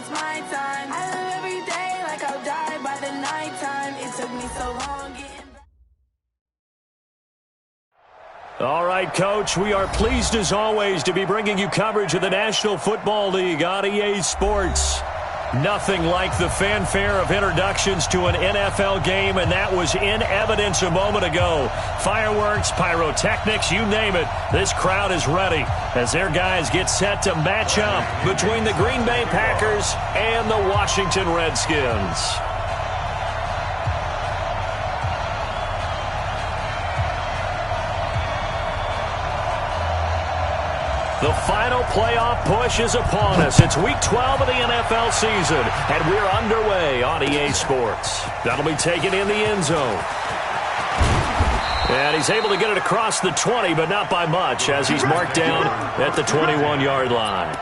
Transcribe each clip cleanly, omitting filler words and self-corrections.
it's my time. I live every day like I'll die by the nighttime. It took me so long getting back. All right, Coach, we are pleased as always to be bringing you coverage of the National Football League on EA Sports. Nothing like the fanfare of introductions to an NFL game, and that was in evidence a moment ago. Fireworks, pyrotechnics, you name it. This crowd is ready as their guys get set to match up between the Green Bay Packers and the Washington Redskins. The final playoff push is upon us. It's Week 12 of the NFL season, and we're underway on EA Sports. That'll be taken in the end zone. And he's able to get it across the 20, but not by much, as he's marked down at the 21-yard line.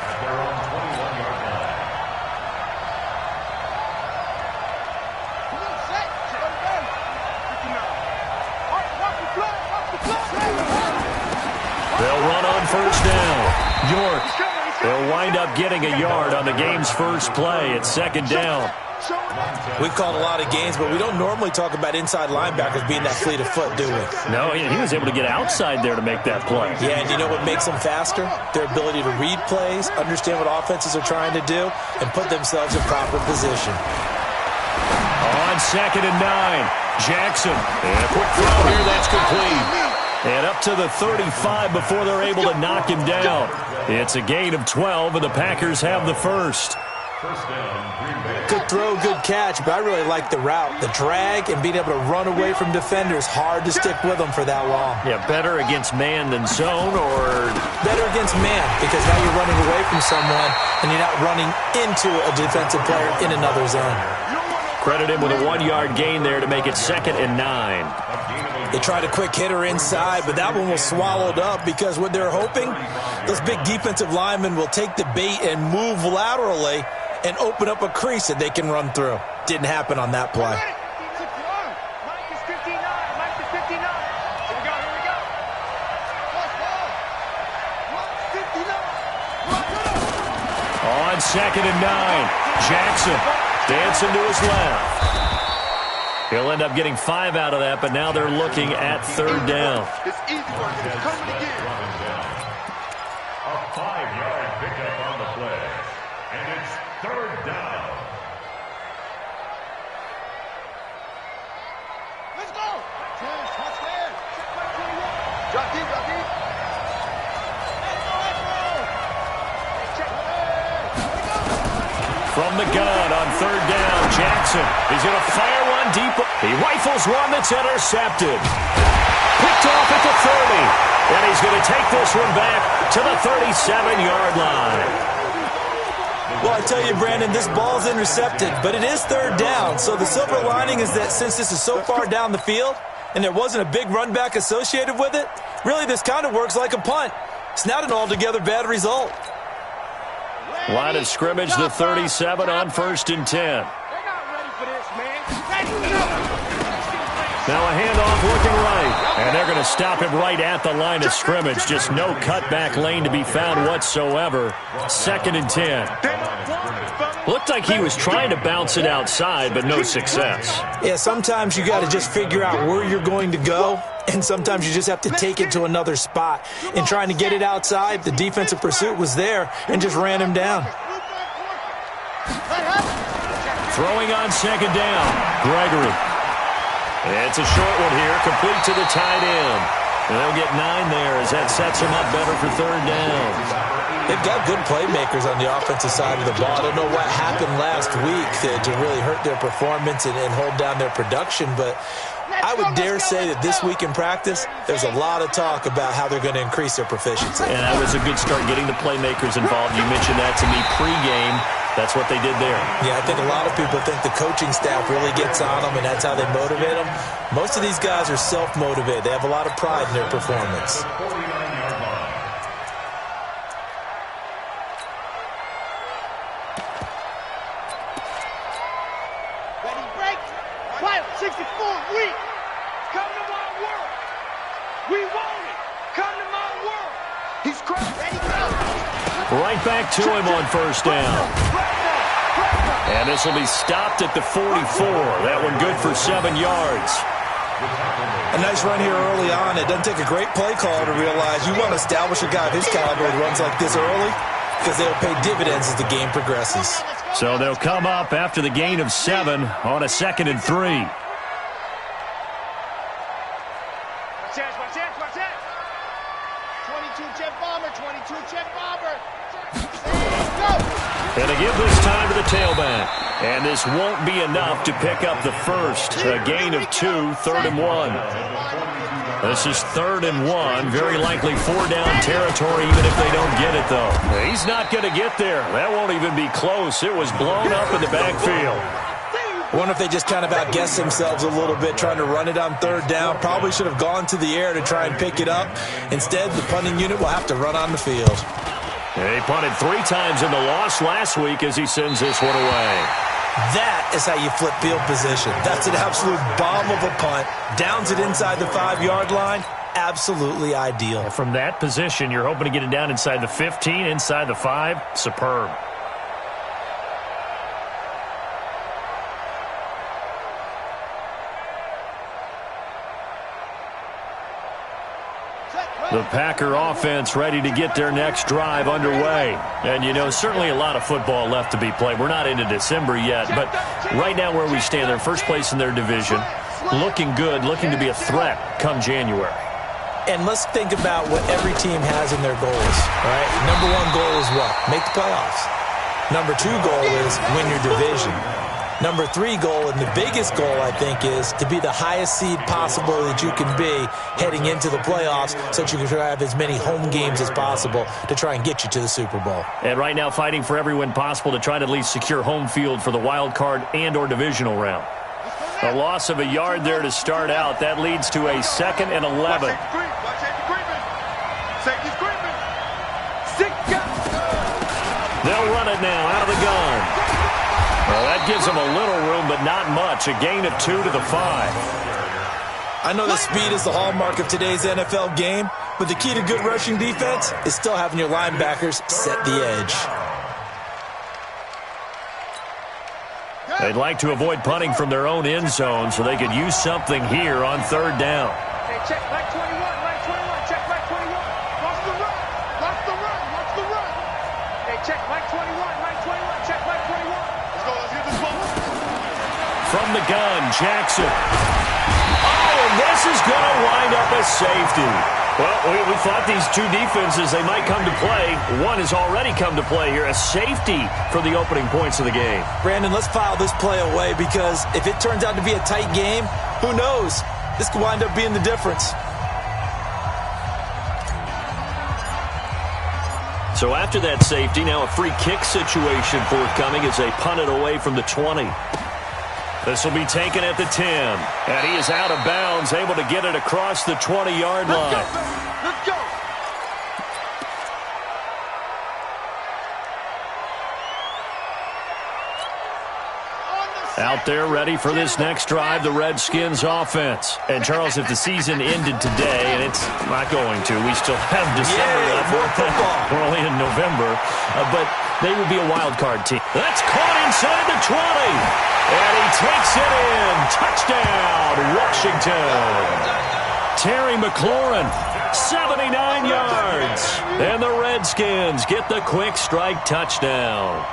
They'll run on first down. York, they'll wind up getting a yard on the game's first play. It's second down. We've called a lot of games, but we don't normally talk about inside linebackers being that fleet of foot, do we? No, he was able to get outside there to make that play. Yeah, and you know what makes them faster? Their ability to read plays, understand what offenses are trying to do, and put themselves in proper position. On second and 9, Jackson. And a quick throw here, that's complete. And up to the 35 before they're able to knock him down. It's a gain of 12, and the Packers have the first. Good throw, good catch, but I really like the route. The drag and being able to run away from defenders, hard to stick with them for that long. Yeah, better against man than zone, or? Better against man, because now you're running away from someone, and you're not running into a defensive player in another zone. Credit him with a 1-yard gain there to make it second and 9. They tried a quick hitter inside, but that one was swallowed up because what they're hoping, those big defensive linemen will take the bait and move laterally and open up a crease that they can run through. Didn't happen on that play. On second and 9, Jackson dancing to his left. He'll end up getting 5 out of that, but now they're looking at third down. It's easy work. It's coming again. A 5-yard pickup on the play, and it's third down. Let's go. Drop deep, drop deep. From the gun on third down, Jackson. He's going to fire one deep. He rifles one that's intercepted. Picked off at the 30. And he's going to take this one back to the 37-yard line. Well, I tell you, Brandon, this ball's intercepted, but it is third down. So the silver lining is that since this is so far down the field and there wasn't a big run back associated with it, really this kind of works like a punt. It's not an altogether bad result. Line of scrimmage, the 37 on first and 10. They're not ready for this, man. Now a handoff looking right, and they're going to stop him right at the line of scrimmage. Just no cutback lane to be found whatsoever. Second and 10. Looked like he was trying to bounce it outside, but no success. Yeah, sometimes you got to just figure out where you're going to go, and sometimes you just have to take it to another spot. In trying to get it outside, the defensive pursuit was there and just ran him down. Throwing on second down, Gregory. It's a short one here, complete to the tight end. And they'll get 9 there as that sets him up better for third down. They've got good playmakers on the offensive side of the ball. I don't know what happened last week to really hurt their performance and hold down their production, but I would dare say that this week in practice, there's a lot of talk about how they're going to increase their proficiency. And that was a good start getting the playmakers involved. You mentioned that to me pregame. That's what they did there. Yeah, I think a lot of people think the coaching staff really gets on them, and that's how they motivate them. Most of these guys are self-motivated. They have a lot of pride in their performance. Ready, break. Quiet, 64, we. Come to my world. We want it. Come to my world. He's crazy. Ready, go. Right back to him on first down. And this will be stopped at the 44. That one good for 7 yards. A nice run here early on. It doesn't take a great play call to realize you want to establish a guy of his caliber who runs like this early because they'll pay dividends as the game progresses. So they'll come up after the gain of 7 on a 2nd and 3. Watch that. 22 jet bomber, 22 jet bomber. And they give this time to the tailback. And this won't be enough to pick up the first. A gain of 2, 3rd and 1. This is 3rd and 1. Very likely 4-down territory even if they don't get it, though. He's not going to get there. That won't even be close. It was blown up in the backfield. I wonder if they just kind of outguessed themselves a little bit trying to run it on 3rd down. Probably should have gone to the air to try and pick it up. Instead, the punting unit will have to run on the field. He punted 3 times in the loss last week as he sends this one away. That is how you flip field position. That's an absolute bomb of a punt. Downs it inside the 5-yard line. Absolutely ideal. And from that position, you're hoping to get it down inside the 15, inside the 5. Superb. The Packer offense ready to get their next drive underway. And, you know, certainly a lot of football left to be played. We're not into December yet, but right now where we stand, they're first place in their division. Looking good, looking to be a threat come January. And let's think about what every team has in their goals, all right? Number 1 goal is what? Make the playoffs. Number 2 goal is win your division. Number 3 goal, and the biggest goal, I think, is to be the highest seed possible that you can be heading into the playoffs so that you can have as many home games as possible to try and get you to the Super Bowl. And right now fighting for every win possible to try to at least secure home field for the wild card and or divisional round. A loss of a yard there to start out. That leads to a 2nd and 11. They'll run it now out of the gun. Well, that gives them a little room, but not much. A gain of 2 to the 5. I know that speed is the hallmark of today's NFL game, but the key to good rushing defense is still having your linebackers set the edge. They'd like to avoid punting from their own end zone so they could use something here on 3rd down. Hey, check back 21, check back 21. Watch the run. Hey, check back 21, check back 21. Let's get this ball. From the gun, Jackson. Oh, and this is going to wind up a safety. Well, we thought these 2 defenses, they might come to play. One has already come to play here. A safety for the opening points of the game. Brandon, let's file this play away because if it turns out to be a tight game, who knows? This could wind up being the difference. So after that safety, now a free kick situation forthcoming as they punt it away from the 20. This will be taken at the 10. And he is out of bounds, able to get it across the 20-yard line. Let's go. Out there ready for this next drive, the Redskins offense. And, Charles, if the season ended today, and it's not going to, we still have December left. We're only in November. But they would be a wild card team. That's caught inside the 20. And he takes it in. Touchdown, Washington. Terry McLaurin, 79 yards. And the Redskins get the quick strike touchdown.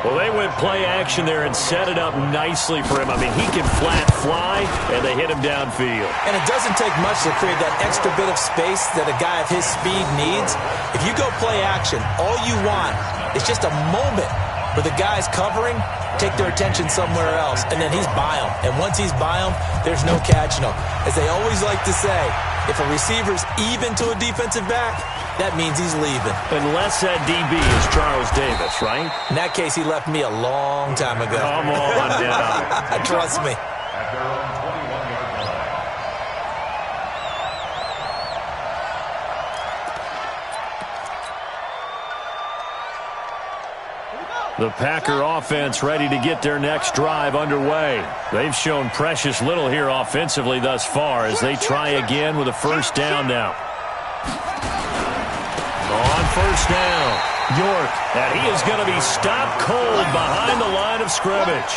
Well, they went play action there and set it up nicely for him. I mean, he can flat fly, and they hit him downfield. And it doesn't take much to create that extra bit of space that a guy of his speed needs. If you go play action, all you want is just a moment where the guy's covering, take their attention somewhere else, and then he's by him. And once he's by him, there's no catching him. As they always like to say, if a receiver's even to a defensive back, that means he's leaving. Unless that DB is Charles Davis, right? In that case, he left me a long time ago. Come on down. Trust me. At their own 21-yard line. The Packer offense ready to get their next drive underway. They've shown precious little here offensively thus far as they try again with a first down now. On first down, York, and he is going to be stopped cold behind the line of scrimmage.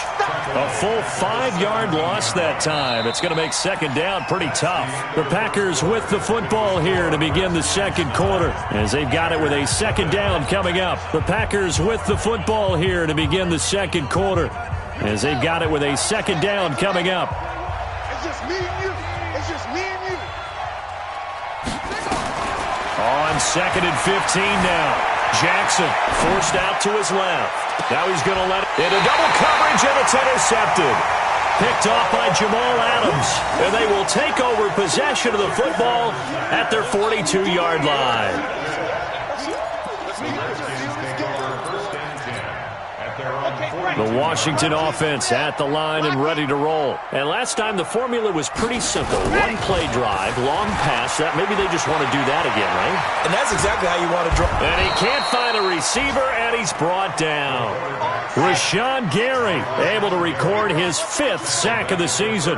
A full 5-yard loss that time. It's going to make second down pretty tough. The Packers with the football here to begin the second quarter, as they've got it with a second down coming up. The Packers with the football here to begin the second quarter, as they've got it with a second down coming up. It's just me and you. It's just me and you. On second and 15 now. Jackson forced out to his left. Now he's going to let it into double coverage, and it's intercepted. Picked off by Jamal Adams, and they will take over possession of the football at their 42-yard line. The Washington offense at the line and ready to roll. And last time the formula was pretty simple. One play drive, long pass. That maybe they just want to do that again, right? And that's exactly how you want to draw. And he can't find a receiver, and he's brought down. Rashawn Gary able to record his 5th sack of the season.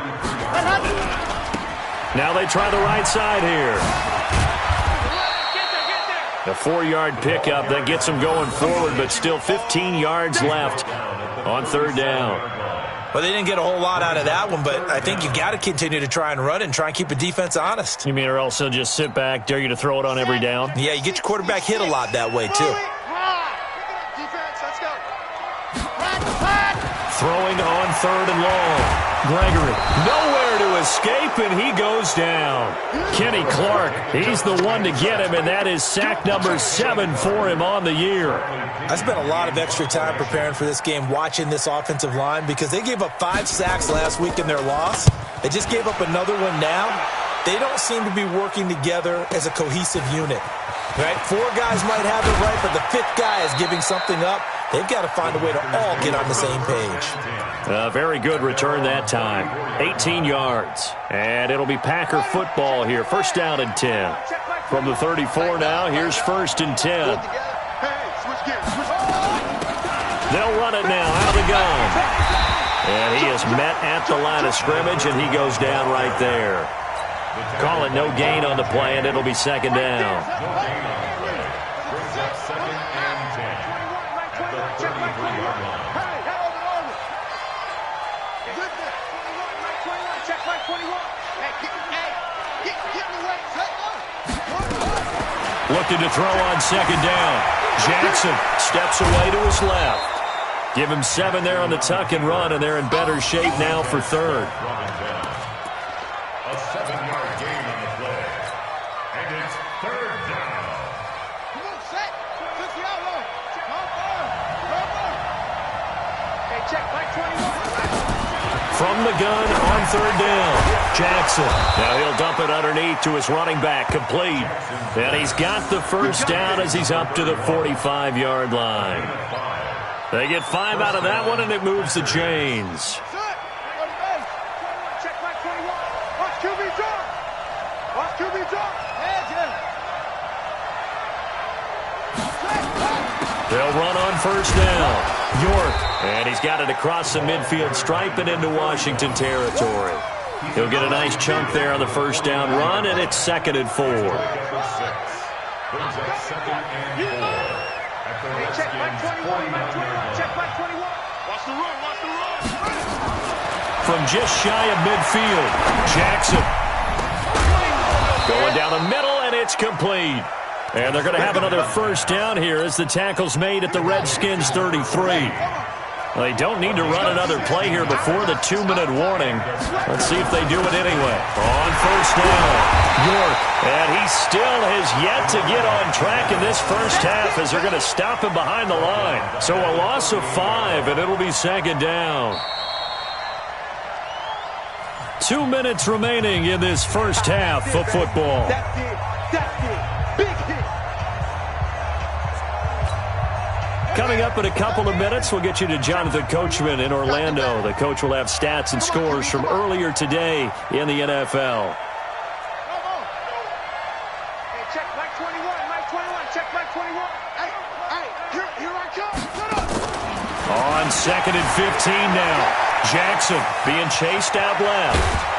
Now they try the right side here. A 4-yard pickup that gets them going forward, but still 15 yards left on third down. Well, they didn't get a whole lot out of that one, but I think you've got to continue to try and run and try and keep the defense honest. You mean or else they'll just sit back, dare you to throw it on every down? Yeah, you get your quarterback hit a lot that way, too. Defense, let's go. Throwing on third and long. Gregory, nowhere to escape, and he goes down. Kenny Clark, he's the one to get him, and that is sack number 7 for him on the year. I spent a lot of extra time preparing for this game, watching this offensive line, because they gave up 5 sacks last week in their loss. They just gave up another one now. They don't seem to be working together as a cohesive unit. Right? 4 guys might have it right, but the 5th guy is giving something up. They've got to find a way to all get on the same page. A very good return that time. 18 yards. And it'll be Packer football here. First down and 10. From the 34 now, here's first and 10. They'll run it now out of the gun. And he is met at the line of scrimmage, and he goes down right there. Call it no gain on the play, and it'll be second down. Looking to throw on second down. Jackson steps away to his left. Give him 7 there on the tuck and run, and they're in better shape now for third. A 7-yard gain on the play. And it's third down. Come on, set. Fix the outlaw. Hey, check, Mike 21. From the gun on third down. Jackson. Now he'll dump it underneath to his running back. Complete. And he's got the first down as he's up to the 45-yard line. They get 5 out of that one, and it moves the chains. Check Mike 21. Watch QB jump. Watch QB jump. They'll run on first down. York, and he's got it across the midfield stripe and into Washington territory. He'll get a nice chunk there on the first down run, and it's second and 4. Brings up second and 4. At the Check Mike 21. Mike 21. Check Mike 21. Watch the run. Watch the run. From just shy of midfield, Jackson going down the middle, and it's complete. And they're going to have another first down here as the tackle's made at the Redskins 33. Well, they don't need to run another play here before the 2-minute warning. Let's see if they do it anyway. On first down, York. And he still has yet to get on track in this first half as they're going to stop him behind the line. So a loss of 5, and it'll be second down. 2 minutes remaining in this first half of football. That's it. Big hit. Coming up in a couple of minutes, we'll get you to Jonathan Coachman in Orlando. The coach will have stats and scores from earlier today in the NFL. Hey, check Mike 21. Mike 21. Check Mike 21. Hey, here I come. On second and 15 now. Jackson being chased out left.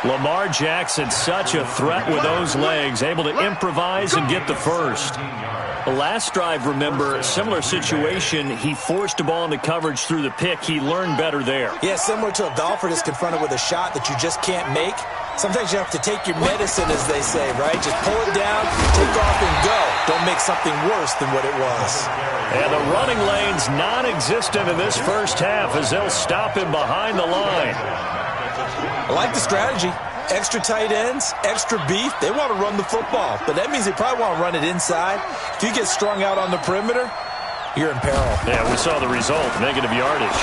Lamar Jackson, such a threat with those legs, able to improvise and get the first. The last drive, remember, similar situation. He forced a ball into coverage through the pick. He learned better there. Yeah, similar to a golfer that's confronted with a shot that you just can't make. Sometimes you have to take your medicine, as they say, right? Just pull it down, take off, and go. Don't make something worse than what it was. And the running lane's non-existent in this first half as they'll stop him behind the line. I like the strategy. Extra tight ends, extra beef. They want to run the football, but that means they probably want to run it inside. If you get strung out on the perimeter, you're in peril. Yeah, we saw the result, negative yardage.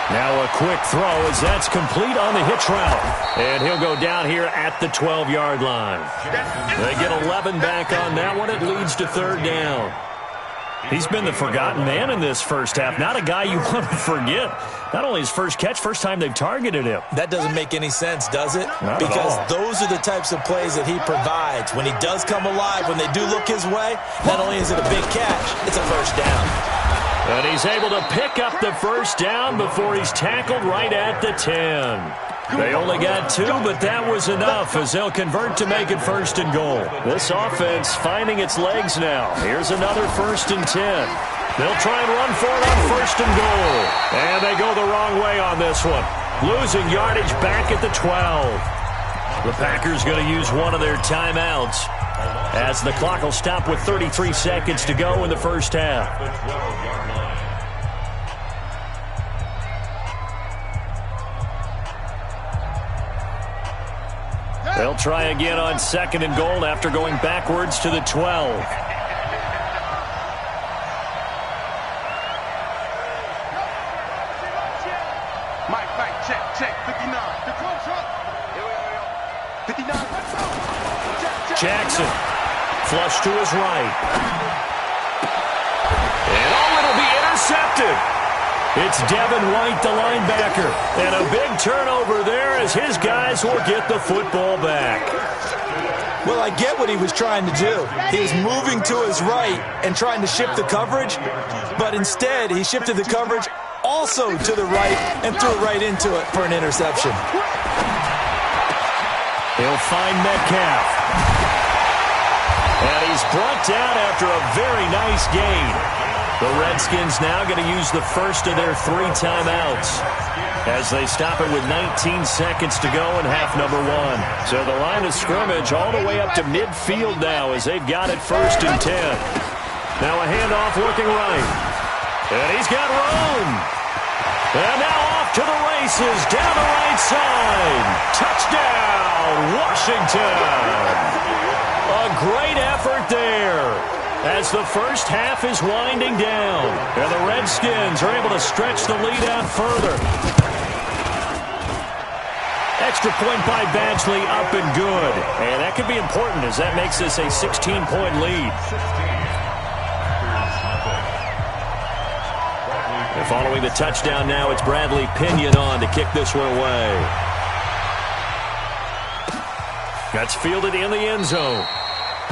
Now a quick throw as that's complete on the hitch route. And he'll go down here at the 12-yard line. They get 11 back on that one. It leads to third down. He's been the forgotten man in this first half. Not a guy you want to forget. Not only his first catch, first time they've targeted him. That doesn't make any sense, does it? Not because at all. Those are the types of plays that he provides. When he does come alive, when they do look his way, not only is it a big catch, it's a first down. And he's able to pick up the first down before he's tackled right at the 10. They only got 2, but that was enough as they'll convert to make it first and goal. This offense finding its legs now. Here's another first and 10. They'll try and run for it on first and goal. And they go the wrong way on this one. Losing yardage back at the 12. The Packers going to use one of their timeouts as the clock will stop with 33 seconds to go in the first half. They'll try again on second and goal after going backwards to the 12. Mike, check, 59. The close up. 59. Jackson, flush to his right. And it'll be intercepted. It's Devin White, the linebacker. And a big turnover there as his guys will get the football back. Well, I get what he was trying to do. He was moving to his right and trying to shift the coverage, but instead he shifted the coverage also to the right and threw it right into it for an interception. He'll find Metcalf. And he's brought down after a very nice gain. The Redskins now going to use the first of their 3 timeouts as they stop it with 19 seconds to go in half number 1. So the line of scrimmage all the way up to midfield now as they've got it first and 10. Now a handoff looking right. And he's got room. And now off to the races down the right side. Touchdown, Washington. A great effort there as the first half is winding down. And the Redskins are able to stretch the lead out further. Extra point by Badgley, up and good. And that could be important as that makes this a 16-point lead. And following the touchdown now, it's Bradley Pinion on to kick this one away. That's fielded in the end zone.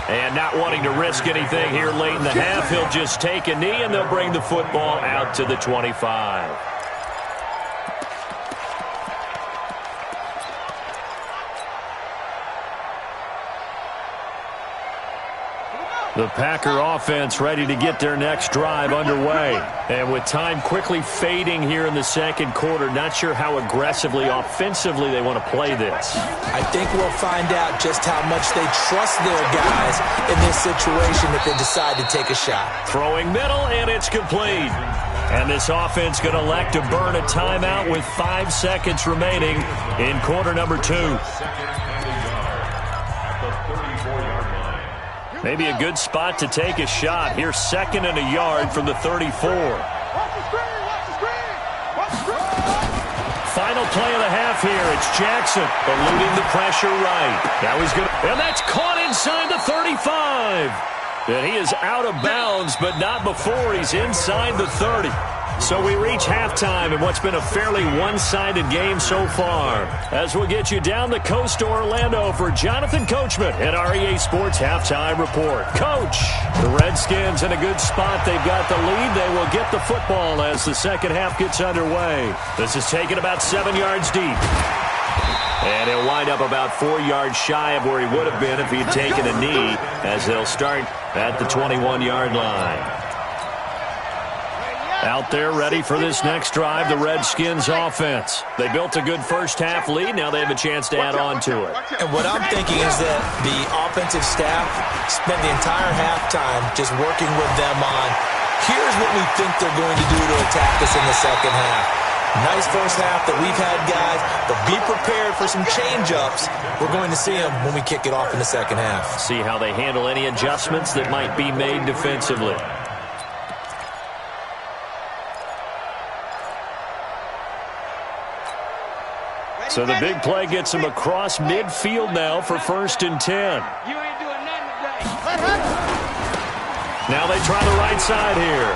And not wanting to risk anything here late in the half, he'll just take a knee and they'll bring the football out to the 25. The Packer offense ready to get their next drive underway. And with time quickly fading here in the second quarter, not sure how aggressively, offensively they want to play this. I think we'll find out just how much they trust their guys in this situation if they decide to take a shot. Throwing middle, and it's complete. And this offense going to elect to burn a timeout with 5 seconds remaining in quarter number 2. Maybe a good spot to take a shot. Here's second and a yard from the 34. Final play of the half here. It's Jackson eluding the pressure right. Now he's going to, and that's caught inside the 35. And he is out of bounds, but not before he's inside the 30. So we reach halftime in what's been a fairly one-sided game so far. As we'll get you down the coast to Orlando for Jonathan Coachman at our EA Sports Halftime Report. Coach, the Redskins in a good spot. They've got the lead. They will get the football as the second half gets underway. This is taken about 7 yards deep. And he'll wind up about 4 yards shy of where he would have been if he'd taken a knee, as they'll start at the 21-yard line. Out there ready for this next drive, the Redskins offense. They built a good first-half lead. Now they have a chance to add on to it. And what I'm thinking is that the offensive staff spent the entire halftime just working with them on, here's what we think they're going to do to attack us in the second half. Nice first half that we've had, guys, but be prepared for some change-ups. We're going to see them when we kick it off in the second half. See how they handle any adjustments that might be made defensively. So the big play gets him across midfield now for 1st and 10. You ain't doing nothing today. Now they try the right side here.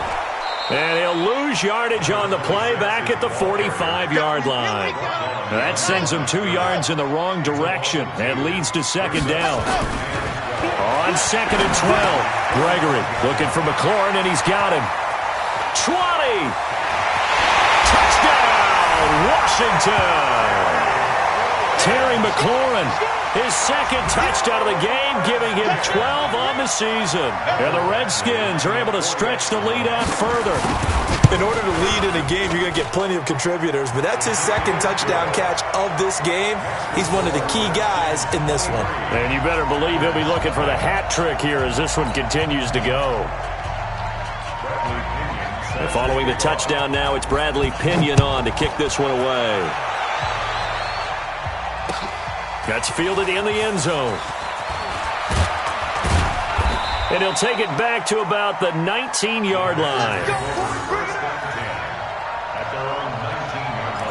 And he'll lose yardage on the play back at the 45-yard line. That sends him 2 yards in the wrong direction and leads to 2nd down. On 2nd and 12, Gregory looking for McLaurin, and he's got him. 20! Touchdown, Washington! Terry McLaurin, his 2nd touchdown of the game, giving him 12 on the season. And the Redskins are able to stretch the lead out further. In order to lead in a game, you're going to get plenty of contributors, but that's his 2nd touchdown catch of this game. He's one of the key guys in this one. And you better believe he'll be looking for the hat trick here as this one continues to go. And following the touchdown now, it's Bradley Pinion on to kick this one away. That's fielded in the end zone. And he'll take it back to about the 19-yard line. At their own 19-yard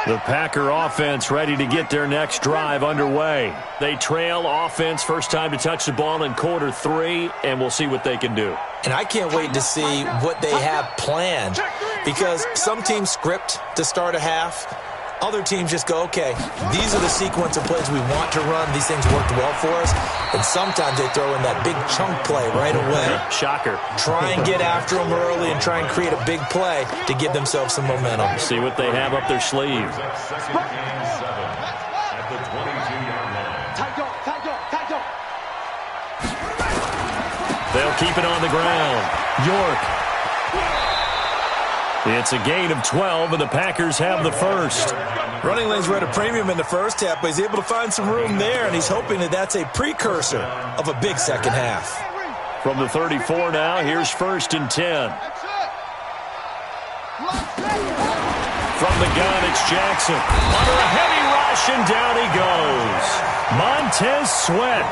line. The Packer offense ready to get their next drive underway. They trail offense, first time to touch the ball in quarter 3, and we'll see what they can do. And I can't wait to see what they have planned, because some teams script to start a half. Other teams just go, okay, these are the sequence of plays we want to run. These things worked well for us. And sometimes they throw in that big chunk play right away. Shocker. Try and get after them early and try and create a big play to give themselves some momentum. See what they have up their sleeve. Second and 7 at the 22-yard line. They'll keep it on the ground. York. It's a gain of 12, and the Packers have the first. Running lanes were at a premium in the first half, but he's able to find some room there, and he's hoping that that's a precursor of a big second half. From the 34 now, here's 1st and 10. From the gun, it's Jackson. Under a heavy rush, and down he goes. Montez Sweat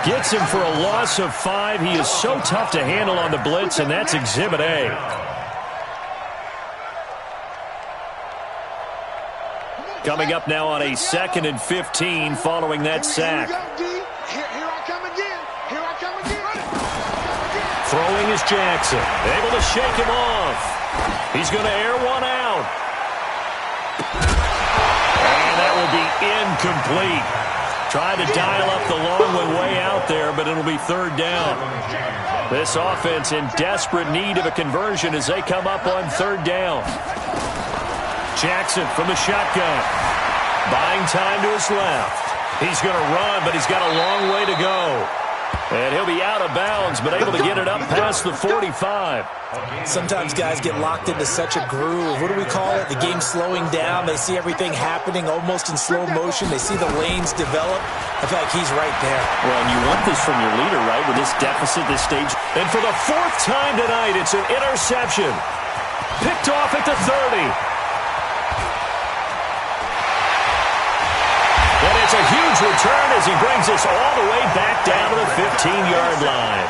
gets him for a loss of 5. He is so tough to handle on the blitz, and that's Exhibit A. Coming up now on a 2nd and 15 following that sack. Throwing is Jackson. Able to shake him off. He's going to air one out. And that will be incomplete. Tried to dial up the long one way out there, but it'll be 3rd down. This offense in desperate need of a conversion as they come up on 3rd down. Jackson from the shotgun. Buying time to his left. He's going to run, but he's got a long way to go. And he'll be out of bounds, but able to get it up past the 45. Sometimes guys get locked into such a groove. What do we call it? The game slowing down. They see everything happening almost in slow motion. They see the lanes develop. I feel like he's right there. Well, and you want this from your leader, right, with this deficit, this stage. And for the 4th time tonight, it's an interception. Picked off at the 30. And it's a huge return as he brings us all the way back down to the 15-yard line.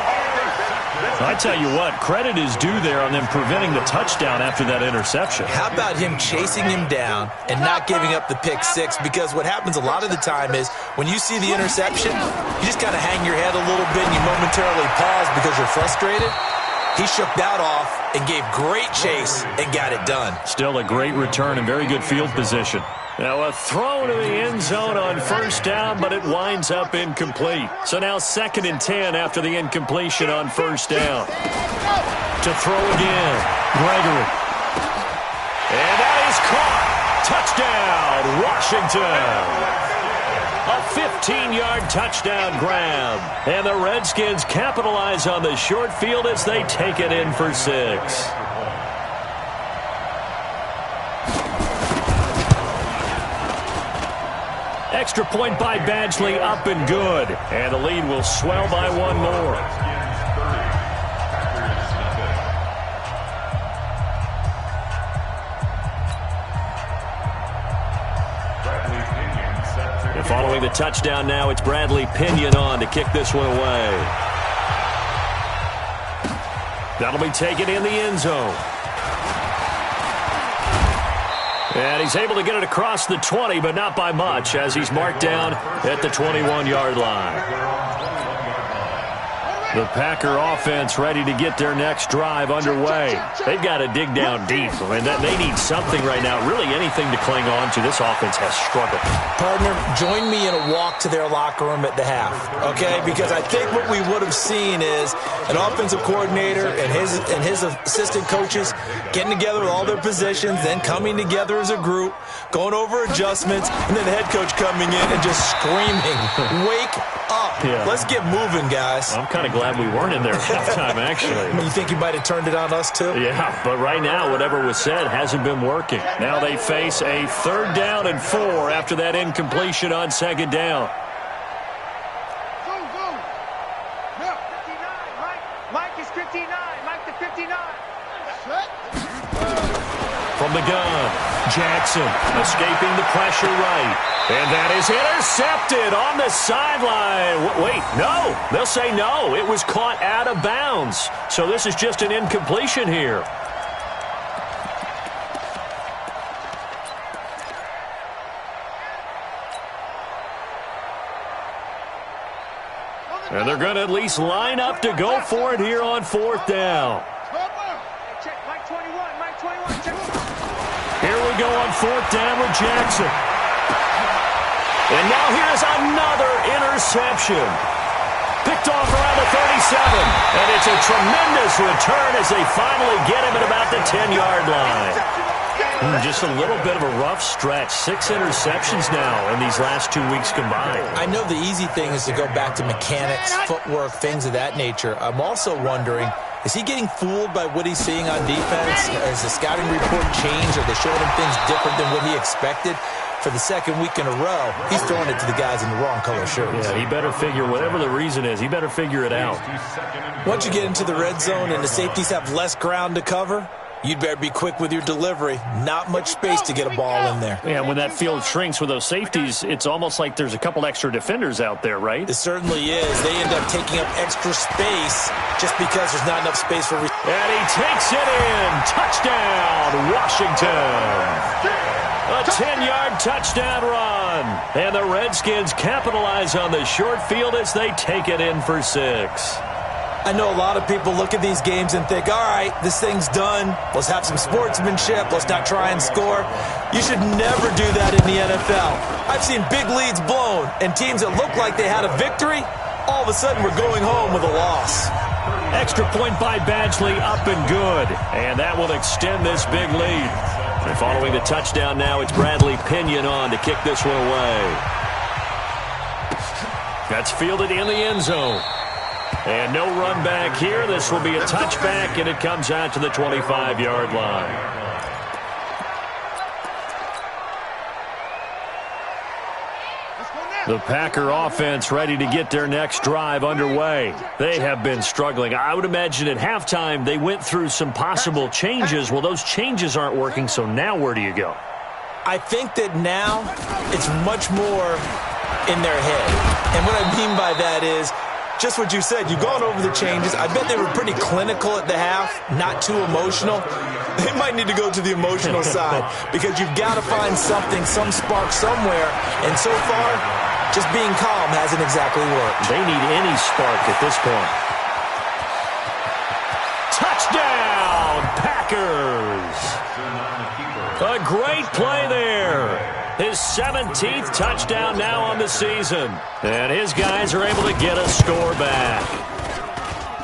I tell you what, credit is due there on them preventing the touchdown after that interception. How about him chasing him down and not giving up the pick 6? Because what happens a lot of the time is when you see the interception, you just kind of hang your head a little bit and you momentarily pause because you're frustrated. He shook that off and gave great chase and got it done. Still a great return and very good field position. Now a throw to the end zone on 1st down, but it winds up incomplete. So now 2nd and 10 after the incompletion on 1st down. To throw again, Gregory. And that is caught. Touchdown, Washington. A 15-yard touchdown grab. And the Redskins capitalize on the short field as they take it in for 6. Extra point by Badgley, up and good. And the lead will swell by one more. And following the touchdown now, it's Bradley Pinion on to kick this one away. That'll be taken in the end zone. And he's able to get it across the 20, but not by much, as he's marked down at the 21-yard line. The Packer offense ready to get their next drive underway. They've got to dig down deep. I mean, they need something right now, really anything to cling on to. This offense has struggled. Partner, join me in a walk to their locker room at the half, okay? Because I think what we would have seen is an offensive coordinator and his assistant coaches getting together with all their positions, then coming together as a group, going over adjustments, and then the head coach coming in and just screaming, wake up. Yeah. Let's get moving, guys. I'm kind of glad we weren't in there at halftime, actually. You think you might have turned it on us, too? Yeah, but right now, whatever was said hasn't been working. Now they face a 3rd down and 4 after that incompletion on 2nd down. Yeah. 59, Mike is 59. Mike to 59. From the gun, Jackson escaping the pressure right. And that is intercepted on the sideline. Wait, no. They'll say no. It was caught out of bounds. So this is just an incompletion here. And they're going to at least line up to go for it here on 4th down. Check Mike 21. Mike 21. Check. Here we go on 4th down with Jackson. And now here's another interception. Picked off around the 37. And it's a tremendous return as they finally get him at about the 10-yard line. Just a little bit of a rough stretch. 6 interceptions now in these last 2 weeks combined. I know the easy thing is to go back to mechanics, footwork, things of that nature. I'm also wondering, is he getting fooled by what he's seeing on defense? Has the scouting report changed? Are they showing him things different than what he expected? For the 2nd week in a row, he's throwing it to the guys in the wrong color shirts. Yeah, he better figure, whatever the reason is, he better figure it out. Once you get into the red zone and the safeties have less ground to cover, you'd better be quick with your delivery. Not much space to get a ball in there. Yeah, when that field shrinks with those safeties, it's almost like there's a couple extra defenders out there, right? It certainly is. They end up taking up extra space just because there's not enough space for... And he takes it in. Touchdown, Washington. A 10-yard touchdown run. And the Redskins capitalize on the short field as they take it in for 6. I know a lot of people look at these games and think, all right, this thing's done. Let's have some sportsmanship. Let's not try and score. You should never do that in the NFL. I've seen big leads blown, and teams that look like they had a victory, all of a sudden we're going home with a loss. Extra point by Badgley, up and good. And that will extend this big lead. And following the touchdown now, it's Bradley Pinion on to kick this one away. That's fielded in the end zone. And no run back here. This will be a touchback, and it comes out to the 25-yard line. The Packer offense ready to get their next drive underway. They have been struggling. I would imagine at halftime they went through some possible changes. Well, those changes aren't working, so now where do you go? I think that now it's much more in their head. And what I mean by that is just what you said. You've gone over the changes. I bet they were pretty clinical at the half, not too emotional. They might need to go to the emotional side because you've got to find something, some spark somewhere. And so far, just being calm hasn't exactly worked. They need any spark at this point. Touchdown, Packers! A great play there. His 17th touchdown now on the season. And his guys are able to get a score back.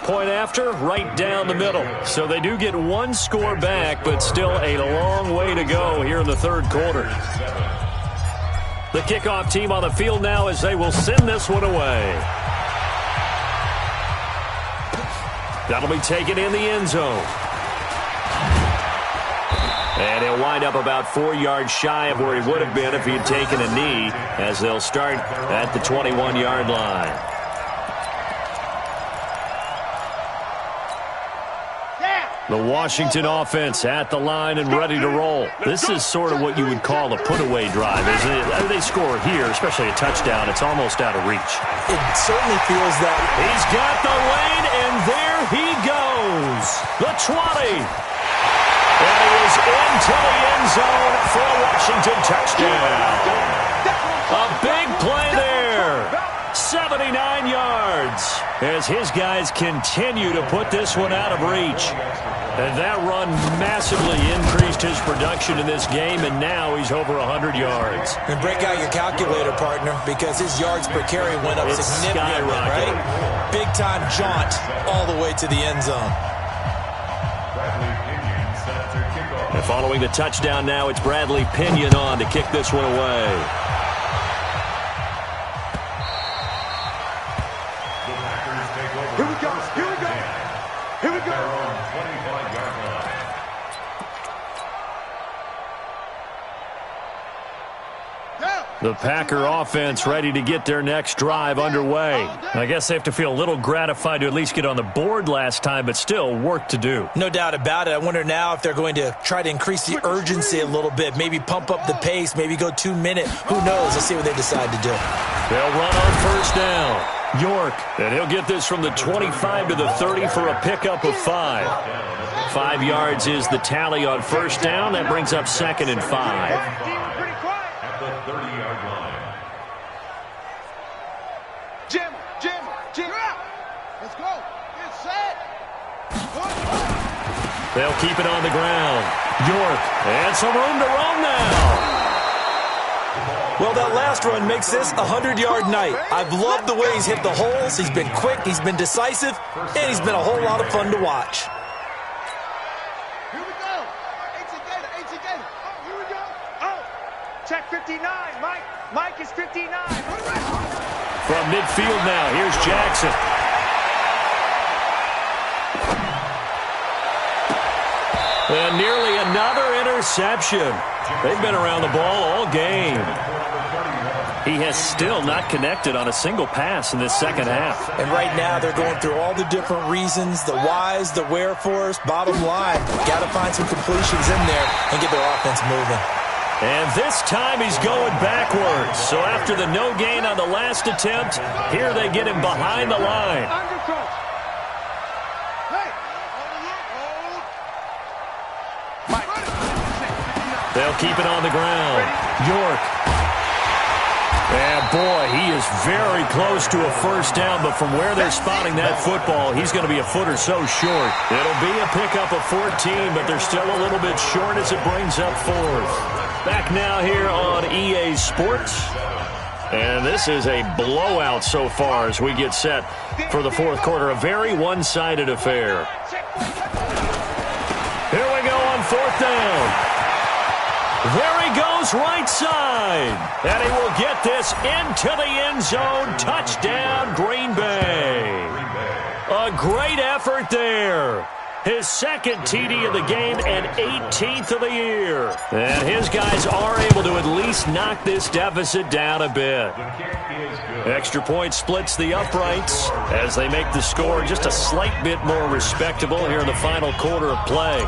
Point after, right down the middle. So they do get one score back, but still a long way to go here in the third quarter. The kickoff team on the field now as they will send this one away. That'll be taken in the end zone. And he'll wind up about 4 yards shy of where he would have been if he had taken a knee, as they'll start at the 21-yard line. The Washington offense at the line and ready to roll. This is sort of what you would call a put-away drive, isn't it? They score here, especially a touchdown. It's almost out of reach. It certainly feels that. He's got the lane, and there he goes. The 20. And he is into the end zone for a Washington touchdown. A big play there. 79 yards as his guys continue to put this one out of reach. And that run massively increased his production in this game, and now he's over 100 yards. And break out your calculator, partner, because his yards per carry went up significantly, right? Big-time jaunt all the way to the end zone. And following the touchdown now, it's Bradley Pinion on to kick this one away. Here we go. Here we go. Here we go. The Packer offense ready to get their next drive underway. I guess they have to feel a little gratified to at least get on the board last time, but still work to do. No doubt about it. I wonder now if they're going to try to increase the urgency a little bit, maybe pump up the pace, maybe go 2 minute. Who knows? Let's see what they decide to do. They'll run on first down. York, and he'll get this from the 25 to the 30 for a pickup of 5. 5 yards is the tally on first down. That brings up 2nd and 5. At the 30-yard line. Jim. Let's go. Get set. They'll keep it on the ground. York, and some room to roam now. Well, that last run makes this a 100-yard night. I've loved the way he's hit the holes. He's been quick, he's been decisive, and he's been a whole lot of fun to watch. Here we go. HC Gator. Oh, here we go. Oh. Check 59, Mike. Mike is 59. From midfield now, here's Jackson. And nearly another interception. They've been around the ball all game. He has still not connected on a single pass in this second half. And right now they're going through all the different reasons, the whys, the wherefores. Bottom line, got to find some completions in there and get their offense moving. And this time he's going backwards. So after the no gain on the last attempt, here they get him behind the line. They'll keep it on the ground. York. And boy, he is very close to a first down, but from where they're spotting that football, he's going to be a foot or so short. It'll be a pickup of 14, but they're still a little bit short as it brings up 4th. Back now here on EA Sports. And this is a blowout so far as we get set for the fourth quarter. A very one-sided affair. Here we go on 4th down. There he goes right side. And he will get this into the end zone. Touchdown, Green Bay. A great effort there. His second TD of the game and 18th of the year. And his guys are able to at least knock this deficit down a bit. Extra point splits the uprights as they make the score just a slight bit more respectable here in the final quarter of play.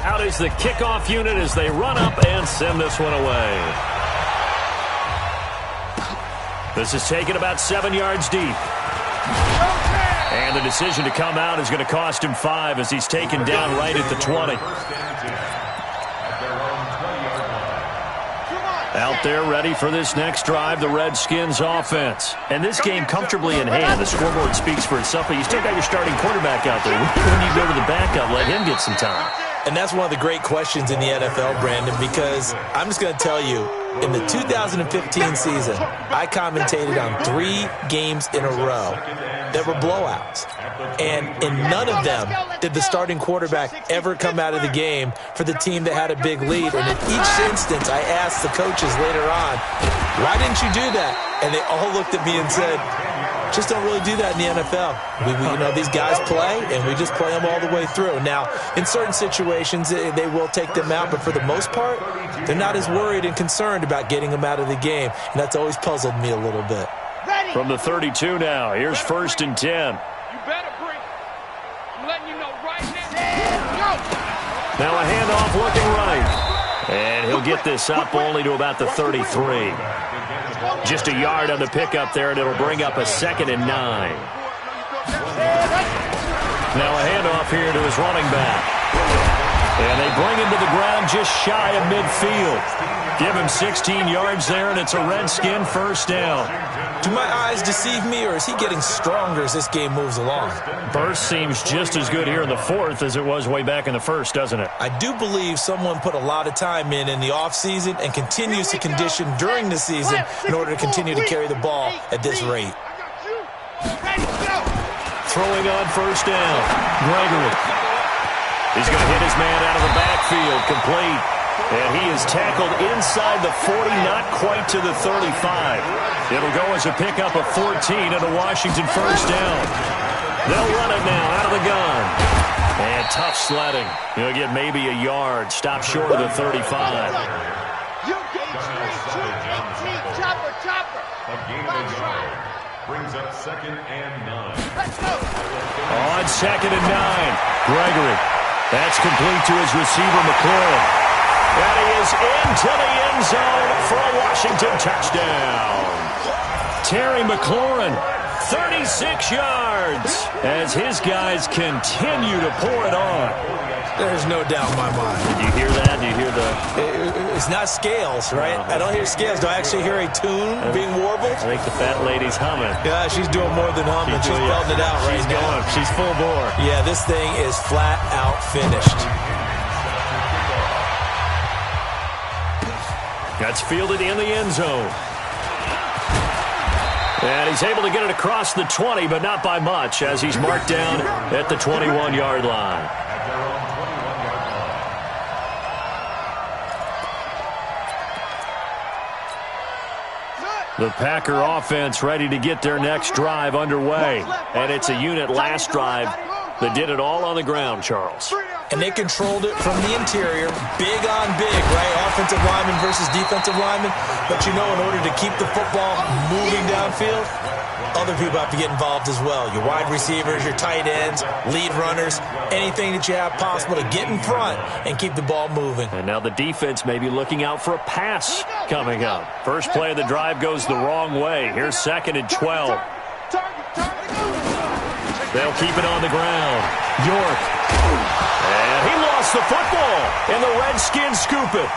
Out is the kickoff unit as they run up and send this one away. This is taken about 7 yards deep. And the decision to come out is going to cost him 5 as he's taken down right at the 20. Out there ready for this next drive, the Redskins offense. And this game comfortably in hand. The scoreboard speaks for itself, but you still got your starting quarterback out there. When you go to the backup, let him get some time. And that's one of the great questions in the NFL, Brandon, because I'm just going to tell you, in the 2015 season, I commentated on 3 games in a row. that were blowouts. And in none of them did the starting quarterback ever come out of the game for the team that had a big lead. And in each instance, I asked the coaches later on, why didn't you do that? And they all looked at me and said, just don't really do that in the NFL. These guys play, and we just play them all the way through. Now, in certain situations, they will take them out, but for the most part, they're not as worried and concerned about getting them out of the game, and that's always puzzled me a little bit. From the 32 now, here's 1st and 10. You better bring. I'm letting you know right now. Go. Now a handoff looking right. And he'll get this up only to about the 33. Just a yard on the pickup there, and it'll bring up a 2nd and 9. Now a handoff here to his running back. And they bring him to the ground just shy of midfield. Give him 16 yards there, and it's a Redskin 1st down. Do my eyes deceive me, or is he getting stronger as this game moves along? Burst seems just as good here in the 4th as it was way back in the 1st, doesn't it? I do believe someone put a lot of time in the offseason and continues to condition during the season in order to continue to carry the ball at this rate. Throwing on 1st down, Gregory. He's going to hit his man out of the backfield, complete. And he is tackled inside the 40, not quite to the 35. It'll go as a pickup of 14 and a Washington 1st down. They'll run it now out of the gun. And tough sledding. He'll get maybe a yard. Stop short of the 35. Chopper. A gain of a yard. Brings up 2nd and 9. Let's go. On 2nd and 9, Gregory. That's complete to his receiver, McLaurin. And he is into the end zone for a Washington touchdown. Terry McLaurin, 36 yards, as his guys continue to pour it on. There's no doubt in my mind. Did you hear that? Do you hear the... It's not scales, right? No. I don't hear scales. Do I actually hear a tune being warbled? I think the fat lady's humming. Yeah, she's doing more than humming. She's belting it out right now. She's going. She's full bore. Yeah, this thing is flat out finished. That's fielded in the end zone. And he's able to get it across the 20, but not by much, as he's marked down at the 21-yard line. The Packer offense ready to get their next drive underway. And it's a unit last drive that did it all on the ground, Charles. And they controlled it from the interior, big on big, right? Offensive lineman versus defensive lineman. But in order to keep the football moving downfield, other people have to get involved as well. Your wide receivers, your tight ends, lead runners, anything that you have possible to get in front and keep the ball moving. And now the defense may be looking out for a pass coming up. First play of the drive goes the wrong way. Here's 2nd and 12. They'll keep it on the ground. York. And he lost the football, and the Redskins scoop it.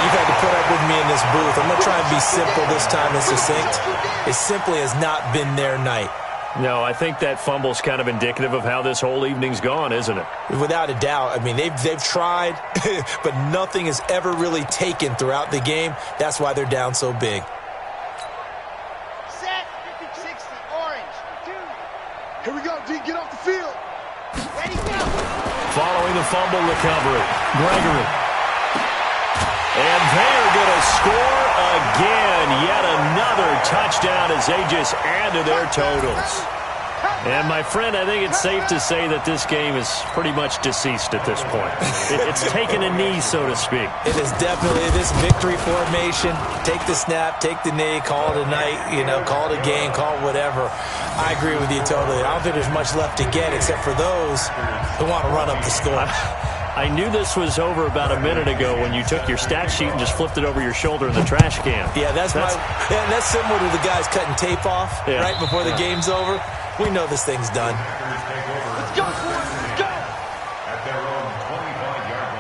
You've had to put up with me in this booth. I'm going to try and be simple this time and succinct. It simply has not been their night. No, I think that fumble's kind of indicative of how this whole evening's gone, isn't it? Without a doubt. I mean, they've tried, but nothing is ever really taken throughout the game. That's why they're down so big. Set 50-60, orange. Here we go, D. Get off the field. Ready, go. Following the fumble recovery, Gregory. And they're going to score again. Yet another touchdown as they just add to their totals. And, my friend, I think it's safe to say that this game is pretty much deceased at this point. It's taken a knee, so to speak. It is definitely this victory formation. Take the snap, take the knee, call it a night, call it a game, call it whatever. I agree with you totally. I don't think there's much left to get except for those who want to run up the score. I knew this was over about a minute ago when you took your stat sheet and just flipped it over your shoulder in the trash can. Yeah, that's similar to the guys cutting tape off right before the game's over. We know this thing's done. Let's go, boys. Let's go. At their own 25-yard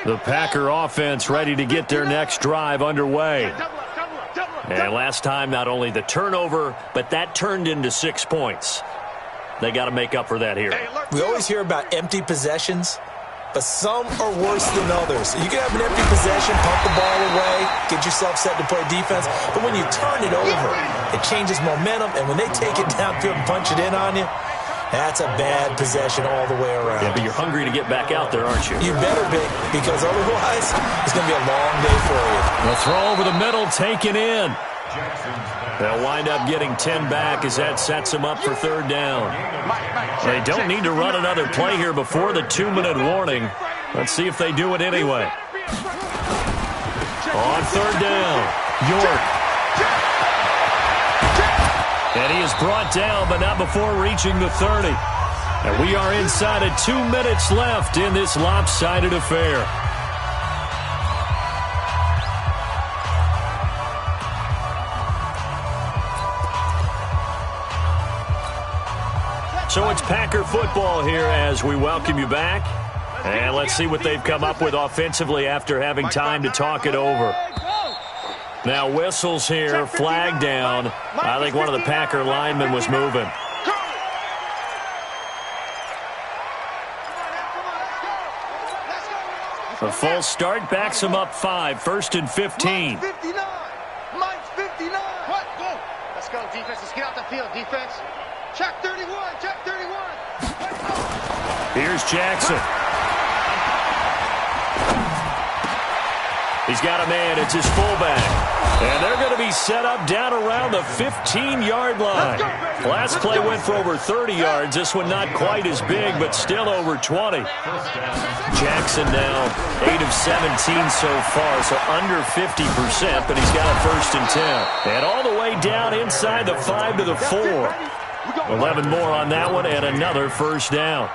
line. The Packer offense ready to get their next drive underway. And last time, not only the turnover, but that turned into 6 points. They got to make up for that here. We always hear about empty possessions. but some are worse than others. You can have an empty possession, pump the ball away, get yourself set to play defense, but when you turn it over, it changes momentum, and when they take it downfield and punch it in on you, that's a bad possession all the way around. Yeah, but you're hungry to get back out there, aren't you? You better be, because otherwise, it's going to be a long day for you. The throw over the middle, taken in. They'll wind up getting 10 back as that sets them up for third down. They don't need to run another play here before the 2-minute warning. Let's see if they do it anyway. On third down, York. And he is brought down, but not before reaching the 30. And we are inside of 2 minutes left in this lopsided affair. So it's Packer football here as we welcome you back. And let's see what they've come up with offensively after having time to talk it over. Now whistles here, flag down. I think one of the Packer linemen was moving. A full start backs him up 5, 1st and 15. Mike's 59. What? Go. Let's go, defense. Let's get out the field, defense. Check 31. Check 31. Here's Jackson. He's got a man. It's his fullback. And they're going to be set up down around the 15-yard line. Last play went for over 30 yards. This one not quite as big, but still over 20. Jackson now 8 of 17 so far, so under 50%, but he's got a 1st and 10. And all the way down inside the 5 to the 4. 11 more on that one, and another 1st down.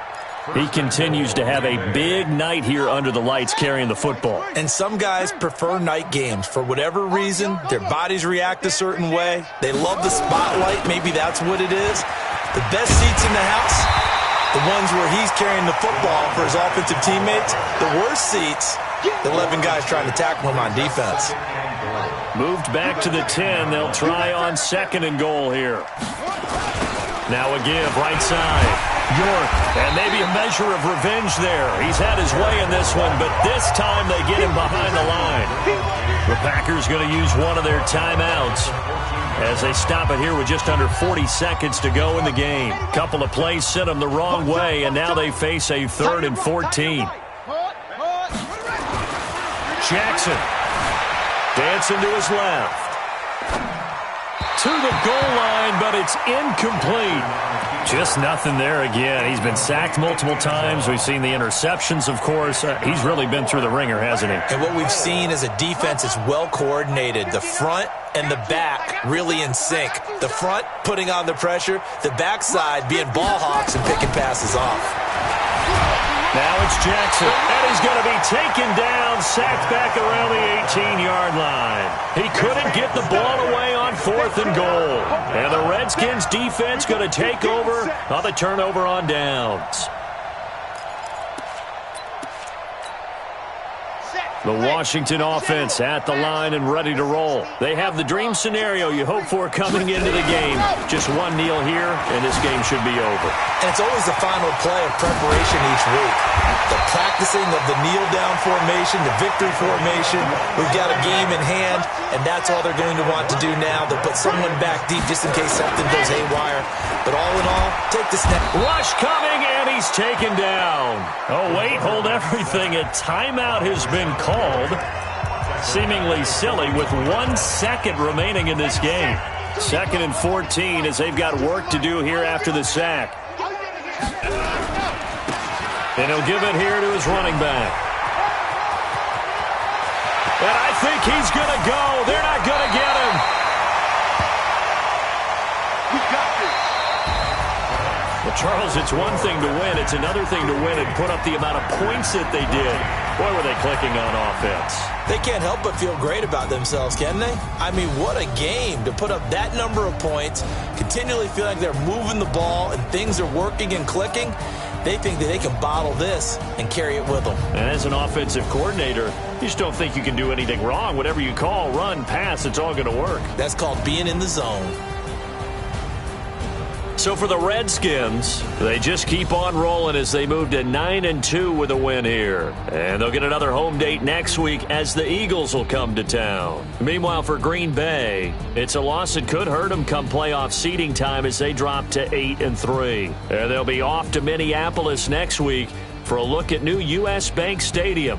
He continues to have a big night here under the lights carrying the football. And some guys prefer night games. For whatever reason, their bodies react a certain way. They love the spotlight. Maybe that's what it is. The best seats in the house, the ones where he's carrying the football for his offensive teammates. The worst seats, the 11 guys trying to tackle him on defense. Moved back to the 10. They'll try on 2nd and goal here. Now a give, right side. York, and maybe a measure of revenge there. He's had his way in this one, but this time they get him behind the line. The Packers going to use one of their timeouts as they stop it here with just under 40 seconds to go in the game. Couple of plays sent them the wrong way, and now they face a 3rd and 14. Jackson dancing to his left. To the goal line, but it's incomplete. Just nothing there again. He's been sacked multiple times. We've seen the interceptions, of course. He's really been through the ringer, hasn't he? And what we've seen is a defense that's well coordinated. The front and the back really in sync. The front putting on the pressure, the backside being ball hawks and picking passes off. Now it's Jackson, and he's going to be taken down, sacked back around the 18-yard line. He couldn't get the ball away on 4th and goal. And the Redskins defense going to take over on the turnover on downs. The Washington offense at the line and ready to roll. They have the dream scenario you hope for coming into the game. Just one kneel here, and this game should be over. And it's always the final play of preparation each week. The practicing of the kneel-down formation, the victory formation. We've got a game in hand, and that's all they're going to want to do now. They'll put someone back deep just in case something goes haywire. But all in all, take the snap. Rush coming, and he's taken down. Oh, wait, hold everything. A timeout has been called. Seemingly silly with 1 second remaining in this game. 2nd and 14 as they've got work to do here after the sack. And he'll give it here to his running back. And I think he's going to go. They're not going to get him. We got this. Well, Charles, it's one thing to win. It's another thing to win and put up the amount of points that they did. Boy, were they clicking on offense. They can't help but feel great about themselves, can they? I mean, what a game to put up that number of points, continually feel like they're moving the ball and things are working and clicking. They think that they can bottle this and carry it with them. And as an offensive coordinator, you just don't think you can do anything wrong. Whatever you call, run, pass, it's all going to work. That's called being in the zone. so for the Redskins, they just keep on rolling as they move to 9-2 with a win here. And they'll get another home date next week as the Eagles will come to town. Meanwhile, for Green Bay, it's a loss that could hurt them come playoff seeding time as they drop to 8-3. And they'll be off to Minneapolis next week for a look at new U.S. Bank Stadium.